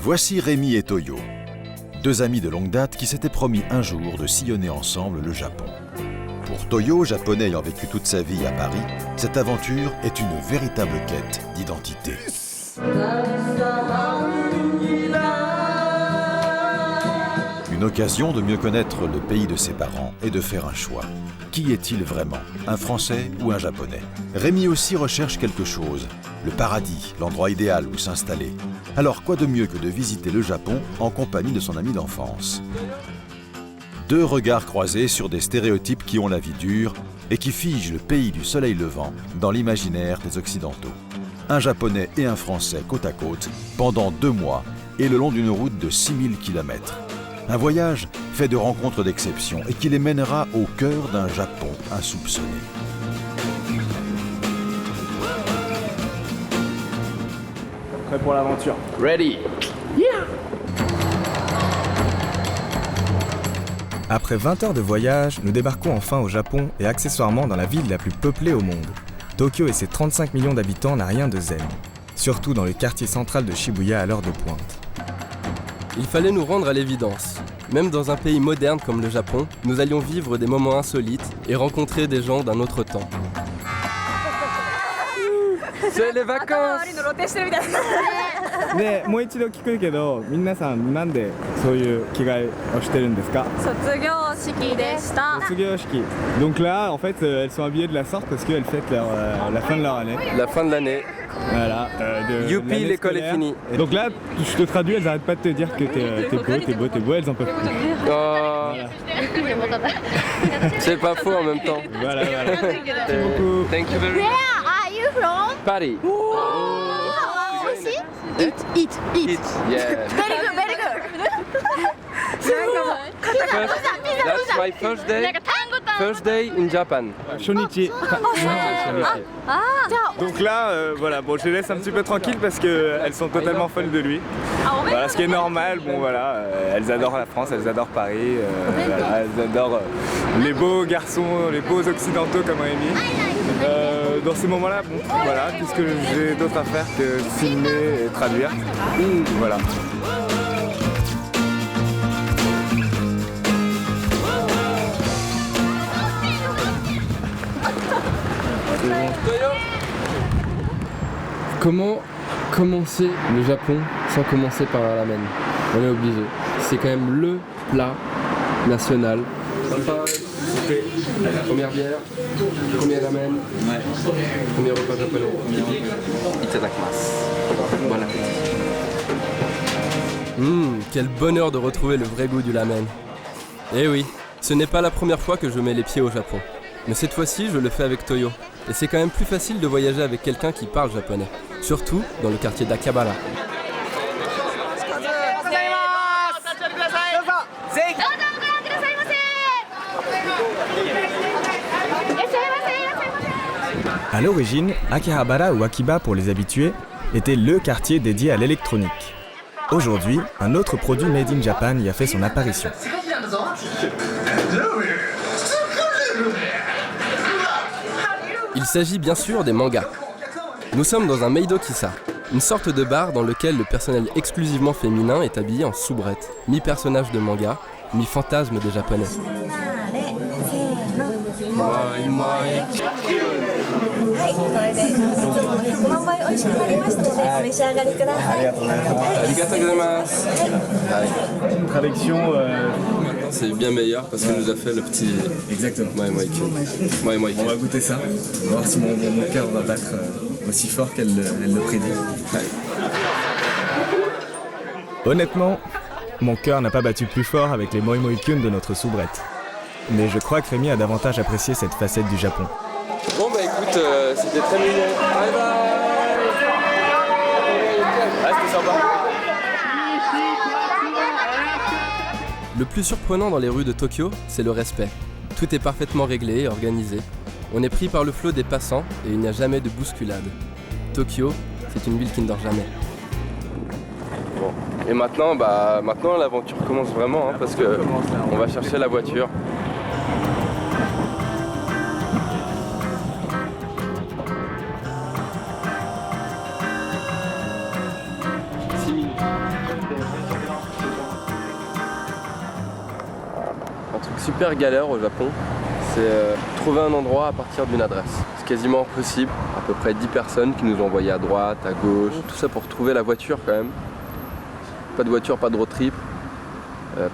Voici Rémi et Toyo, deux amis de longue date qui s'étaient promis un jour de sillonner ensemble le Japon. Pour Toyo, japonais ayant vécu toute sa vie à Paris, cette aventure est une véritable quête d'identité. Une occasion de mieux connaître le pays de ses parents et de faire un choix. Qui est-il vraiment, un Français ou un Japonais? Rémi aussi recherche quelque chose, le paradis, l'endroit idéal où s'installer. Alors quoi de mieux que de visiter le Japon en compagnie de son ami d'enfance? Deux regards croisés sur des stéréotypes qui ont la vie dure et qui figent le pays du soleil levant dans l'imaginaire des Occidentaux. Un Japonais et un Français côte à côte pendant 2 mois et le long d'une route de 6000 km. Un voyage fait de rencontres d'exception et qui les mènera au cœur d'un Japon insoupçonné. Prêt pour l'aventure? Ready! Après 20 heures de voyage, nous débarquons enfin au Japon et accessoirement dans la ville la plus peuplée au monde. Tokyo et ses 35 millions d'habitants n'a rien de zen. Surtout dans le quartier central de Shibuya à l'heure de pointe. Il fallait nous rendre à l'évidence. Même dans un pays moderne comme le Japon, nous allions vivre des moments insolites et rencontrer des gens d'un autre temps. C'est les vacances! でもう一度聞くけど、皆さんなんでそういう着替えをしてるんですか？卒業式でした。卒業式。Donc là, en fait, elles sont habillées de la sorte parce qu'elles fêtent la fin de leur année. La fin de l'année. Voilà. Youpi, l'école est finie. Et donc là, je te traduis, elles arrêtent pas de te dire que t'es beau, elles en peuvent plus. Oh. Voilà. C'est pas faux en même temps. Voilà. Merci beaucoup. Thank you very much. Where are you from? Paris. Eat. Yeah. Very good. That's my first day in Japan. Shonichi. Donc là, voilà, bon, je les laisse un petit peu tranquilles parce qu'elles sont totalement folles de lui. Voilà, ce qui est normal, bon voilà, elles adorent la France, elles adorent Paris, voilà, elles adorent les beaux garçons, les beaux occidentaux comme Rémi. Dans ces moments-là, bon, voilà, qu'est-ce que j'ai d'autre à faire que filmer et traduire. Voilà. Comment commencer le Japon sans commencer par un ramen? On est obligé. C'est quand même le plat national. Première bière, premier ramen, premier repas japonais. Voilà. Quel bonheur de retrouver le vrai goût du ramen. Eh oui, ce n'est pas la première fois que je mets les pieds au Japon. Mais cette fois-ci, je le fais avec Toyo. Et c'est quand même plus facile de voyager avec quelqu'un qui parle japonais. Surtout dans le quartier d'Akihabara. À l'origine, Akihabara ou Akiba pour les habitués était le quartier dédié à l'électronique. Aujourd'hui, un autre produit made in Japan y a fait son apparition. Il s'agit bien sûr des mangas. Nous sommes dans un Meidokisa, une sorte de bar dans lequel le personnel exclusivement féminin est habillé en soubrette, mi-personnage de manga, mi-fantasme des japonais. Traduction. C'est bien meilleur parce qu'elle nous a fait le petit... Exactement. On va goûter ça. On va voir si mon cœur va battre aussi fort qu'elle le prédit. Honnêtement, mon cœur n'a pas battu plus fort avec les Moi Moi Kyun de notre soubrette. Mais je crois que Rémi a davantage apprécié cette facette du Japon. Bon bah écoute, c'était très mignon. Bye bye. Ah, c'était sympa. Le plus surprenant dans les rues de Tokyo, c'est le respect. Tout est parfaitement réglé et organisé. On est pris par le flot des passants et il n'y a jamais de bousculade. Tokyo, c'est une ville qui ne dort jamais. Bon. Et maintenant l'aventure commence vraiment parce que on va chercher la voiture. super galère au Japon, c'est trouver un endroit à partir d'une adresse. C'est quasiment impossible, à peu près 10 personnes qui nous ont envoyés à droite, à gauche, tout ça pour trouver la voiture quand même. Pas de voiture, pas de road trip.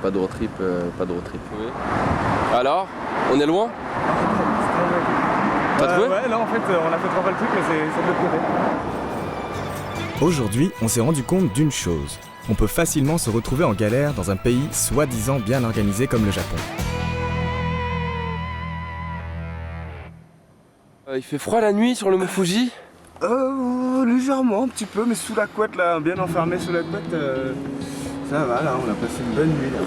Pas de road trip, pas de road trip. Oui. Alors, on est loin? T'as trouvé? Ouais, là en fait on a fait 3 fois le truc mais c'est de l'autre côté. Aujourd'hui, on s'est rendu compte d'une chose. On peut facilement se retrouver en galère dans un pays soi-disant bien organisé comme le Japon. Il fait froid la nuit sur le mont Fuji? Légèrement un petit peu mais sous la couette là, bien enfermé sous la couette, ça va là, on a passé une bonne nuit là.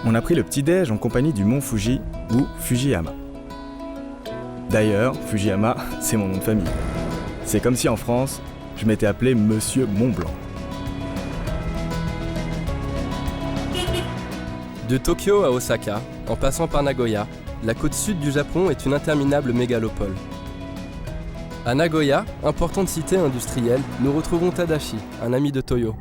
On a pris le petit-déj en compagnie du mont Fuji, ou Fujiyama. D'ailleurs, Fujiyama, c'est mon nom de famille. C'est comme si en France, je m'étais appelé Monsieur Mont-Blanc. De Tokyo à Osaka, en passant par Nagoya, la côte sud du Japon est une interminable mégalopole. À Nagoya, importante cité industrielle, nous retrouvons Tadashi, un ami de Toyo.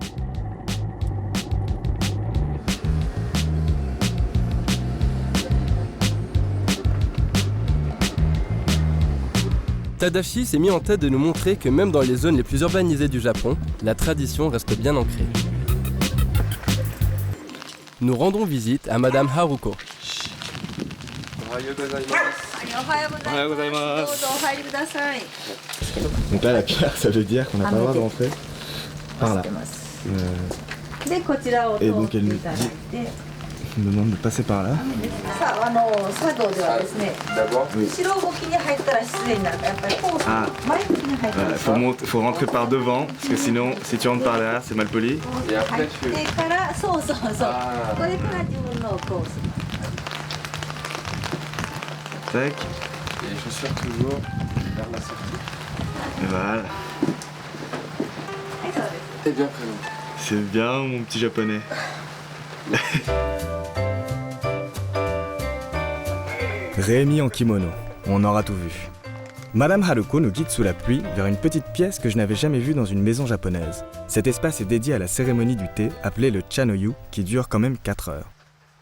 Tadashi s'est mis en tête de nous montrer que même dans les zones les plus urbanisées du Japon, la tradition reste bien ancrée. Nous rendons visite à Madame Haruko. Donc là, la pierre, ça veut dire qu'on n'a pas le droit de rentrer par là. Et donc elle nous demande de passer par là. D'abord, Oui. Il faut rentrer par devant, parce que sinon, si tu rentres par derrière, c'est mal poli. et après tu... Tac, Et les chaussures toujours vers la sortie. et voilà. T'es bien présent. C'est bien mon petit japonais. Rémi en kimono, on aura tout vu. Madame Haruko nous guide sous la pluie vers une petite pièce que je n'avais jamais vue dans une maison japonaise. Cet espace est dédié à la cérémonie du thé, appelée le Chanoyu, qui dure quand même 4 heures.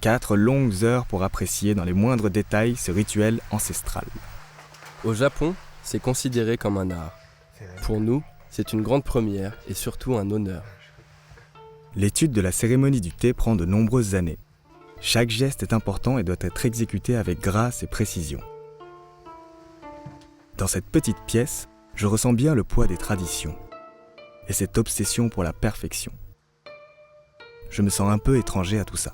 4 longues heures pour apprécier dans les moindres détails ce rituel ancestral. Au Japon, c'est considéré comme un art. Pour nous, c'est une grande première et surtout un honneur. L'étude de la cérémonie du thé prend de nombreuses années. Chaque geste est important et doit être exécuté avec grâce et précision. Dans cette petite pièce, je ressens bien le poids des traditions et cette obsession pour la perfection. Je me sens un peu étranger à tout ça.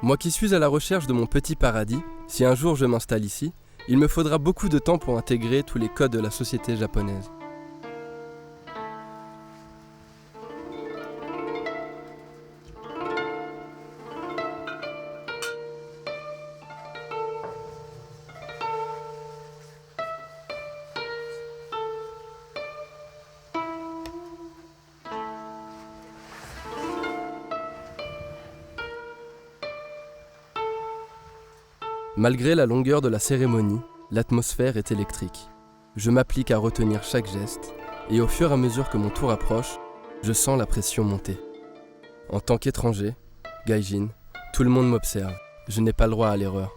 Moi qui suis à la recherche de mon petit paradis, si un jour je m'installe ici, il me faudra beaucoup de temps pour intégrer tous les codes de la société japonaise. Malgré la longueur de la cérémonie, l'atmosphère est électrique. Je m'applique à retenir chaque geste, et au fur et à mesure que mon tour approche, je sens la pression monter. En tant qu'étranger, gaijin, tout le monde m'observe. Je n'ai pas le droit à l'erreur.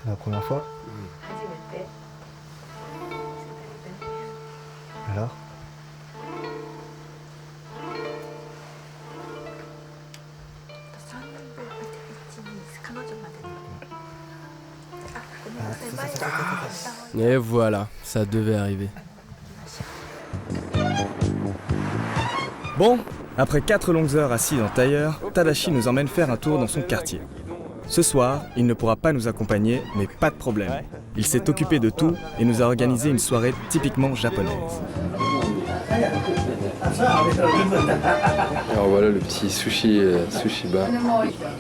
La première fois. Alors ? Et voilà, ça devait arriver. Bon, après 4 longues heures assis dans le tailleur, Tadashi nous emmène faire un tour dans son quartier. Ce soir, il ne pourra pas nous accompagner, mais pas de problème. Il s'est occupé de tout et nous a organisé une soirée typiquement japonaise. Alors voilà le petit sushi bar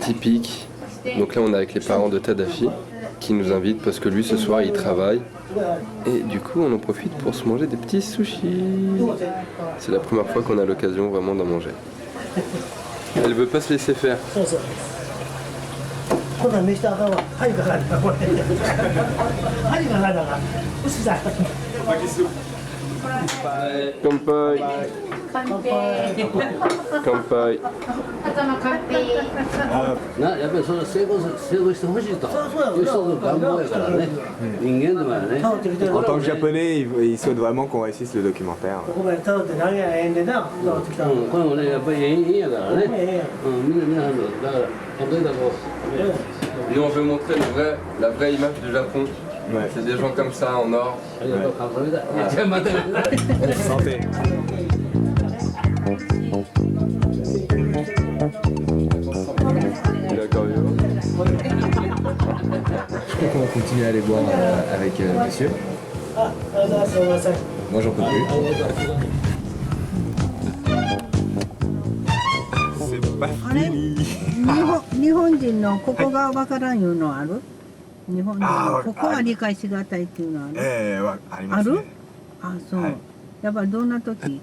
typique Donc là on est avec les parents de Tadashi qui nous invitent parce que lui ce soir il travaille. Et du coup on en profite pour se manger des petits sushis. C'est la première fois qu'on a l'occasion vraiment d'en manger. Elle veut pas se laisser faire. Kanpai. Kanpai. なやっぱりその成功してほしいという人の願望やからね人間でもやね En tant que japonais, il souhaite vraiment qu'on réussisse le documentaire. これもねやっぱりいいんやからねみんなだから本当にだこう Nous on veut montrer la vraie image du Japon. Ouais. C'est des gens comme ça en or. ありがとう感想みたいいやじゃあまた Santé. D'accord, On continue à aller boire avec monsieur. Moi j'en peux plus. C'est pas あれ fini. 日本人のここがわからんいうのある日本人のここは理解しがたいっていうのあるありますね。あ、そう、はいやっぱりどんな時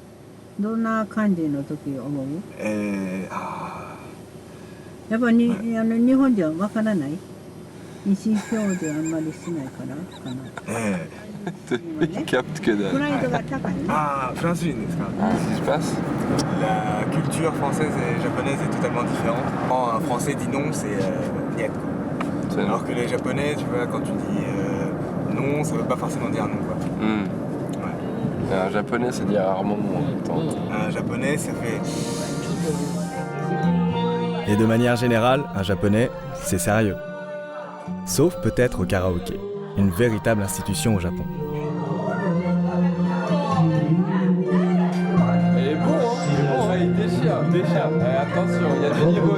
どんな感じの時思うやっぱり日本人はわからない意思表示あんまりしないからかな Il capte que プ dalle. ライドが高いね フランス人ですか Qu'est-ce qui se passe? La culture française et japonaise est totalement différente. Quand un français dit non, c'est niet. C'est Alors que les japonais, tu vois, quand tu dis non, ça veut pas forcément dire non, quoi. Et un japonais c'est dire rarement non en même temps. Un japonais, ça fait... Et de manière générale, un japonais, c'est sérieux. Sauf peut-être au karaoké, une véritable institution au Japon. Elle est bon hein, il déchire. Eh, attention, il y a du niveau.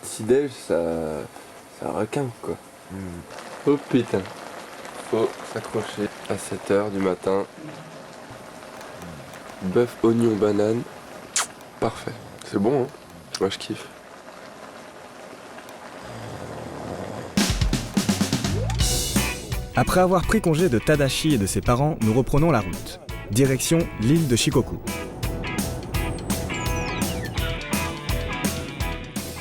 Petit-déj, ça requin quoi. Oh putain. Faut s'accrocher à 7h du matin. Bœuf, oignon, banane. Parfait. C'est bon hein. Moi je kiffe. Après avoir pris congé de Tadashi et de ses parents, nous reprenons la route. Direction l'île de Shikoku.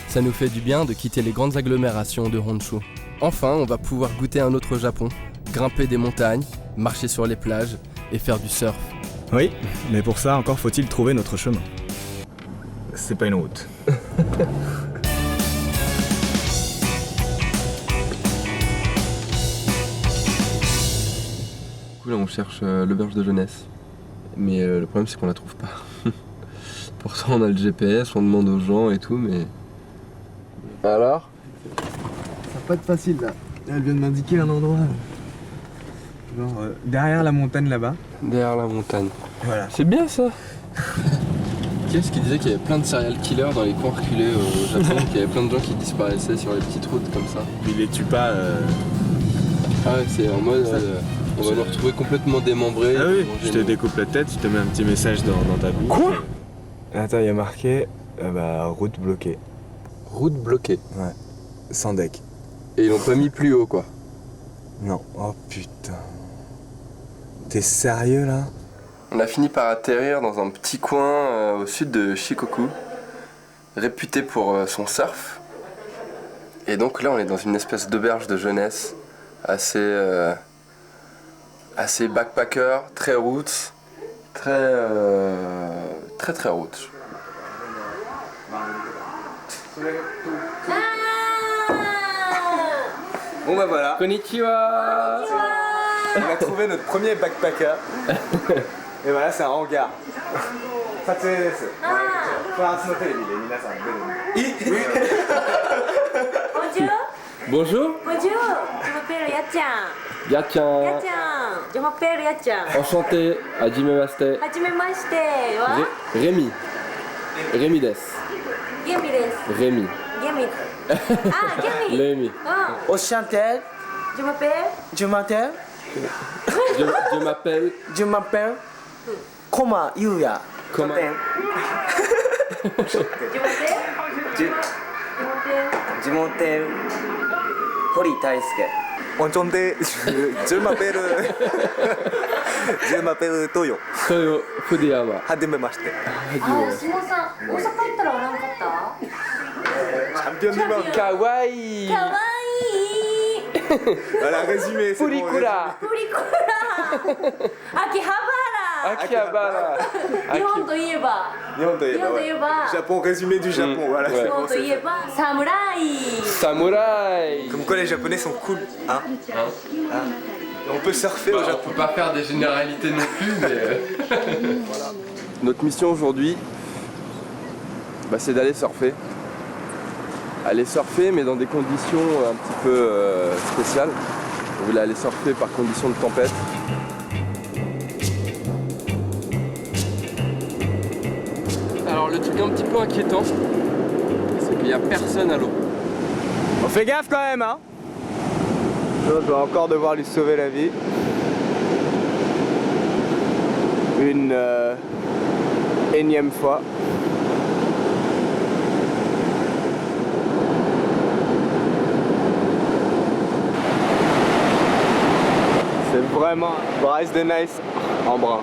Ça nous fait du bien de quitter les grandes agglomérations de Honshu. Enfin, on va pouvoir goûter un autre Japon, grimper des montagnes, marcher sur les plages et faire du surf. Oui, mais pour ça, encore faut-il trouver notre chemin. C'est pas une route. Du coup là on cherche l'auberge de jeunesse. Mais le problème c'est qu'on la trouve pas. Pourtant on a le GPS, on demande aux gens et tout mais... Alors? Ça va pas être facile là. Elle vient de m'indiquer un endroit. Genre derrière la montagne là-bas. Derrière la montagne. Voilà. C'est bien ça. Qu'est-ce qui disait qu'il y avait plein de serial killers dans les coins reculés au Japon, qu'il y avait plein de gens qui disparaissaient sur les petites routes comme ça. Puis les tue pas. Ah ouais, c'est en mode on va nous retrouver complètement démembrés. Ah oui, manger je te nos- découpe la tête, je te mets un petit message dans ta bouche. Quoi? Attends, il y a marqué route bloquée. Route bloquée. Ouais. Sans deck. Et ils l'ont pas mis plus haut quoi. Non. Oh putain. T'es sérieux là? On a fini par atterrir dans un petit coin au sud de Shikoku, réputé pour son surf. Et donc là on est dans une espèce d'auberge de jeunesse assez backpacker, très roots, très roots. Bon bah voilà, Konnichiwa. on a trouvé notre premier backpacker. Et voilà, c'est un hangar. Bonjour. Bonjour, je m'appelle Yachan. Yachan. Je m'appelle Yachan. Enchanté. Hajimemashite. Hajimemashite wa Rémi. Rémi des. Gemi desu. Rémi. Gemi. Gemi. Rémi. Enchanté, Je m'appelle. je m'appelle, Je m'appelle. Koma Yuya. Comment? Je m'appelle Hori Taisuke. Enchanté, je m'appelle Toyo. Toyo Fudiyama. Hajimemashite. 下さん、大阪行ったらおらんかった？ Champion du monde. Kawaii. かわいい。 Voilà, résumé, c'est bon. Furikura. プリコラ。秋葉原。 Akihabara. 日本といえば。 Nihon to ieba, ouais. Japon, résumé du Japon, voilà. Ouais. C'est 日 bon, 本と c'est いえばサムライ。 Samouraï. Comme quoi les Japonais sont cool, hein, Et on peut surfer au On Japon. peut pas faire des généralités non plus, mais. Voilà. Notre mission aujourd'hui, c'est d'aller surfer. Aller surfer, mais dans des conditions un petit peu spéciales. On voulait aller surfer par condition de tempête. Alors le truc un petit peu inquiétant, c'est qu'il n'y a personne à l'eau. On fait gaffe quand même, hein. Je dois encore devoir lui sauver la vie. Une énième fois. C'est vraiment Bryce de Nice en brun.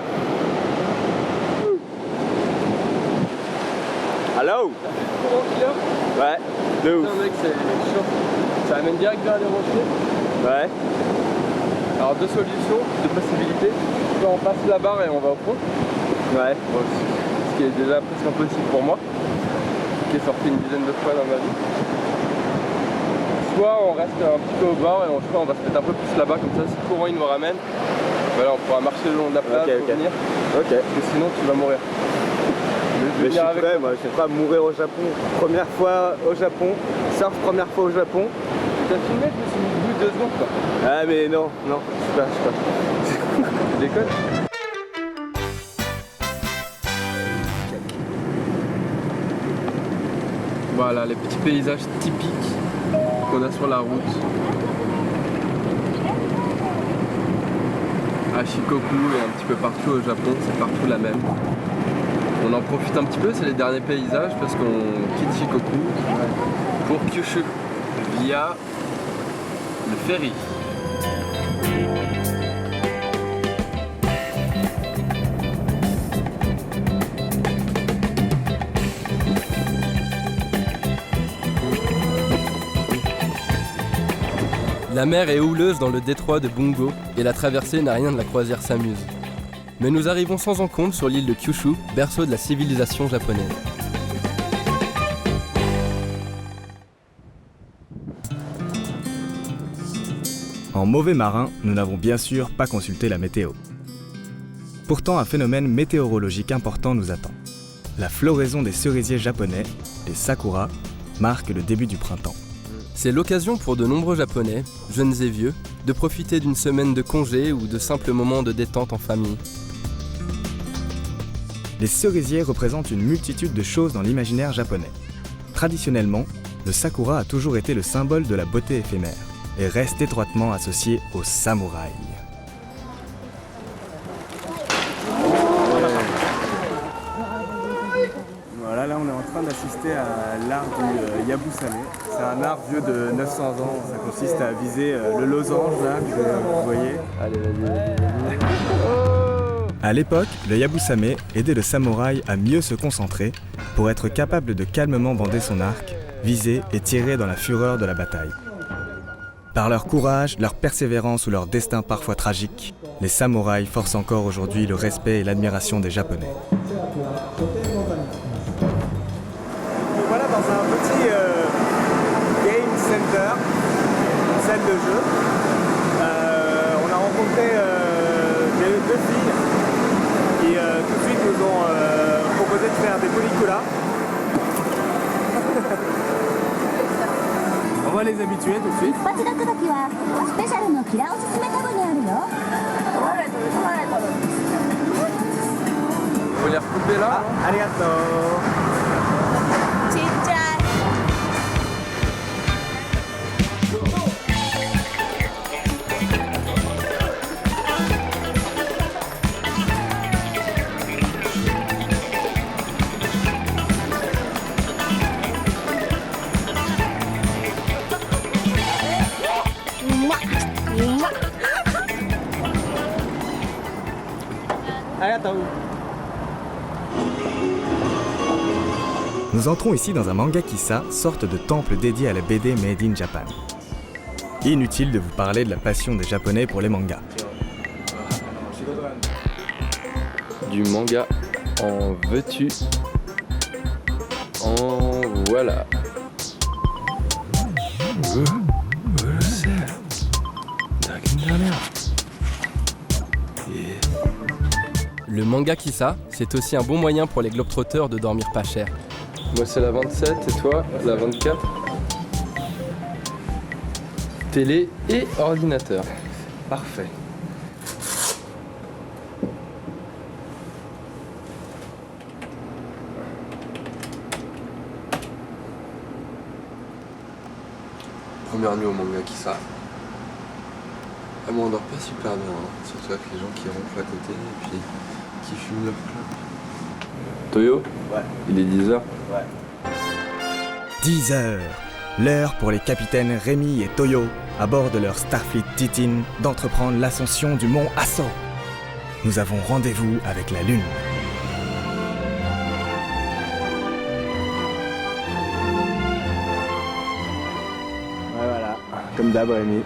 Allô? Ouais, de ouf. Mec, c'est chaud. Ça amène direct vers les rochers. Ouais. Alors deux solutions, deux possibilités. Soit on passe la barre et on va au fond. Ouais. Bon, ce qui est déjà presque impossible pour moi, qui est sorti une dizaine de fois dans ma vie. Soit on reste un petit peu au bord et on se mettre un peu plus là-bas, comme ça si le courant il nous ramène, voilà, on pourra marcher le long de la plage pour venir. Ok. Parce que sinon tu vas mourir. Mais je suis prêt, moi, je sais pas mourir au Japon. Première fois au Japon, surf première fois au Japon. T'as filmé, je me suis mis debout 2 secondes quoi. Ah mais non, je sais pas. Tu déconnes? Voilà les petits paysages typiques qu'on a sur la route. À Shikoku et un petit peu partout au Japon, c'est partout la même. On en profite un petit peu, c'est les derniers paysages parce qu'on quitte Shikoku pour Kyushu via le ferry. La mer est houleuse dans le détroit de Bungo et la traversée n'a rien de la croisière s'amuse. Mais nous arrivons sans encombre sur l'île de Kyushu, berceau de la civilisation japonaise. En mauvais marin, nous n'avons bien sûr pas consulté la météo. Pourtant, un phénomène météorologique important nous attend. La floraison des cerisiers japonais, les sakura, marque le début du printemps. C'est l'occasion pour de nombreux Japonais, jeunes et vieux, de profiter d'une semaine de congé ou de simples moments de détente en famille. Les cerisiers représentent une multitude de choses dans l'imaginaire japonais. Traditionnellement, le sakura a toujours été le symbole de la beauté éphémère et reste étroitement associé aux samouraïs. Voilà, là on est en train d'assister à l'art du Yabusame. C'est un art vieux de 900 ans. Ça consiste à viser le losange là, que vous voyez. Allez, vas-y. À l'époque, le Yabusame aidait le samouraï à mieux se concentrer pour être capable de calmement bander son arc visés et tirés dans la fureur de la bataille. Par leur courage, leur persévérance ou leur destin parfois tragique, les samouraïs forcent encore aujourd'hui le respect et l'admiration des Japonais. Voilà dans un petit game center, une salle de jeu. On a rencontré deux filles qui tout de suite nous ont proposé de faire des pelliculas. On va les habituer tout de suite. Faut les recouper là. Arigato. Nous entrons ici dans un mangakisa, sorte de temple dédié à la BD Made in Japan. Inutile de vous parler de la passion des Japonais pour les mangas. Du manga, en veux-tu, en voilà. Le mangakisa, c'est aussi un bon moyen pour les globetrotters de dormir pas cher. Moi c'est la 27 et toi la 24. Télé et ordinateur. Parfait. Première nuit au mangakisa. Ah, mais on dort pas super bien, hein. Surtout avec les gens qui ronflent à côté et puis qui fument leur clope. Toyo ? Ouais. Il est 10h. Ouais. 10 heures, l'heure pour les capitaines Rémi et Toyo, à bord de leur Starfleet Titan, d'entreprendre l'ascension du mont Aso. Nous avons rendez-vous avec la Lune. Ouais, voilà, comme d'hab, Rémi.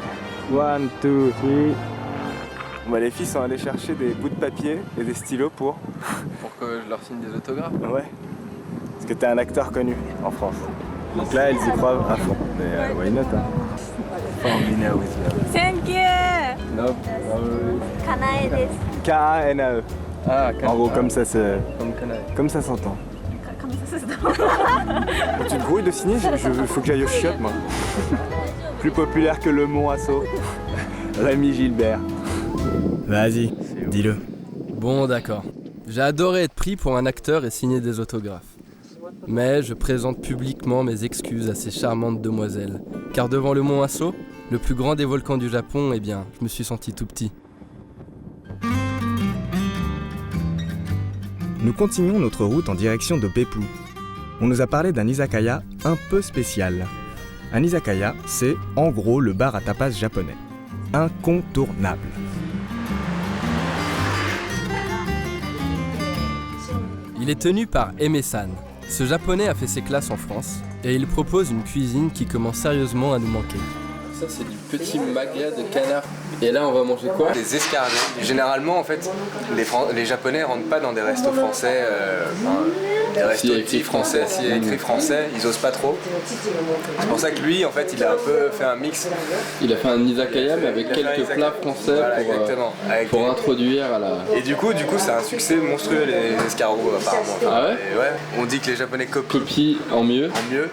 1, 2, 3. Bon, les filles sont allées chercher des bouts de papier et des stylos pour que je leur signe des autographes. Ouais. Parce que t'es un acteur connu en France. Donc là, elles y croient à fond. Mais why not, hein? Fall in love with love. Thank you. No. Kanae desu. K-A-N-A-E. Ah, En gros, comme ça se... Comme Kanae. Comme ça s'entend. Comme ça se donne. Tu te grouilles de signer? Faut que j'aille au chiottes, moi. Plus populaire que le Mont Asso. Rémi Gilbert. Vas-y, dis-le. Bon, d'accord. J'ai adoré être pris pour un acteur et signer des autographes. Mais je présente publiquement mes excuses à ces charmantes demoiselles. Car devant le mont Aso, le plus grand des volcans du Japon, eh bien, je me suis senti tout petit. Nous continuons notre route en direction de Beppu. On nous a parlé d'un izakaya un peu spécial. Un izakaya, c'est en gros le bar à tapas japonais. Incontournable. Il est tenu par Aimé-san. Ce japonais a fait ses classes en France et il propose une cuisine qui commence sérieusement à nous manquer. Ça c'est du petit magret de canard. Et là on va manger quoi? Des escargots. Généralement en fait, les Japonais rentrent pas dans des restos français, des restos dits français. S'il y a écrit français, ils osent pas trop. C'est pour ça que lui en fait il a un peu fait un mix. Il a fait un izakaya mais avec quelques plats français voilà, pour introduire à la... Et du coup c'est un succès monstrueux les escargots apparemment. Ah ouais? Et ouais, on dit que les Japonais copient en mieux. En mieux.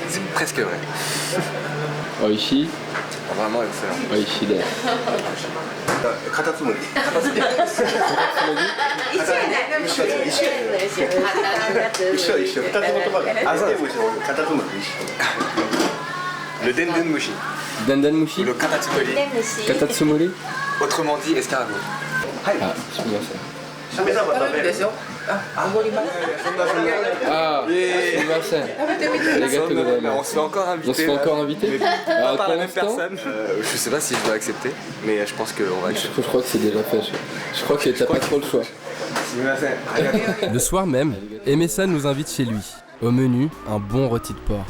C'est presque vrai. Oishi. Vraiment excellent. Oishi desu. Katatsumori. Le denden mushi. Denden mushi. Le katatsumori. Katatsumori. Autrement dit escargot. Ah, c'est bien ça. Ah, on se fait encore inviter. On se fait encore inviter par la même personne. Je sais pas si je dois accepter, mais je pense qu'on va accepter. Je crois que c'est déjà fait. Je crois que t'as pas trop le choix. Le Le soir même, Aimé-san nous invite chez lui. Au menu, un bon rôti de porc.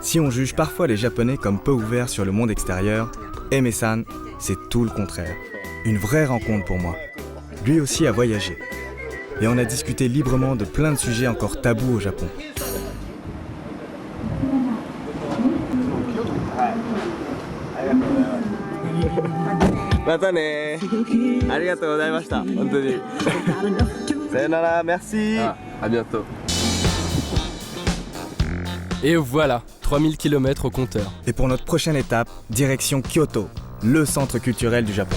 Si on juge parfois les Japonais comme peu ouverts sur le monde extérieur, Aimé-san, c'est tout le contraire. Une vraie rencontre pour moi. Lui aussi a voyagé. Et on a discuté librement de plein de sujets encore tabous au Japon. À bientôt. Et voilà, 3000 km au compteur. Et pour notre prochaine étape, direction Kyoto, le centre culturel du Japon.